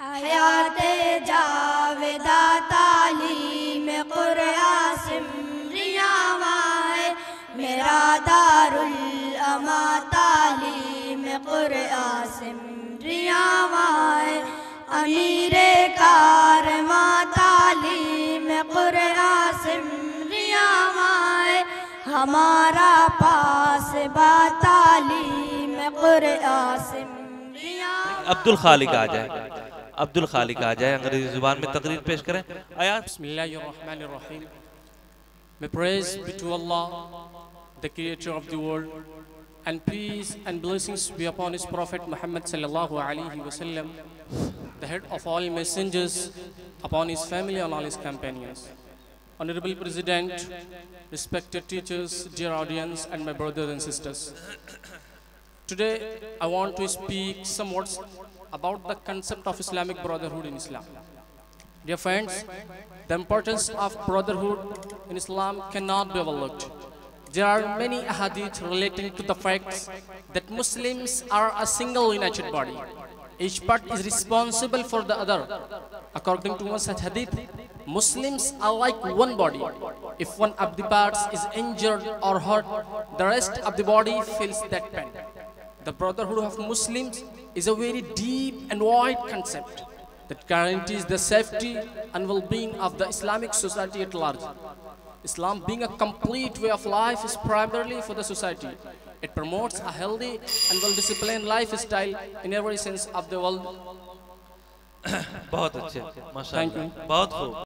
हयाते जावेदा तालीम कुरआन सिमरियाँ है, मेरा दारुल अमा तालीम कुरआन सिमरियाँ है। अमीरे कारवां तालीम कुरआन सिमरियाँ है, हमारा पास बा तालीम कुरआन सिमरियाँ। अब्दुल खालिक आ जाए, अब्दुल खालिक आ जाए, अंग्रेजी जुबान में तकरीर पेश करें। आया बिस्मिल्लाहिर्रहमानिर्रहीम। May praise be to Allah, the creator of the world, and peace and blessings be upon his prophet Muhammad sallallahu alaihi wasallam, the head of all messengers, upon his family and all his companions. Honorable President, respected teachers, dear audience, and my brothers and sisters. Today, I want to speak some words about the concept of Islamic brotherhood in Islam. Dear friends, the importance of brotherhood in Islam cannot be overlooked. There are many ahadith relating to the facts that Muslims are a single united body. Each part is responsible for the other. According to one such hadith, Muslims are like one body. If one of the parts is injured or hurt, the rest of the body feels that pain. The brotherhood of Muslims is a very deep and wide concept that guarantees the safety and well-being of the Islamic society at large. Islam, being a complete way of life, is primarily for the society. It promotes a healthy and well-disciplined lifestyle in every sense of the word. बहुत अच्छे, माशाअल्लाह, बहुत खूब।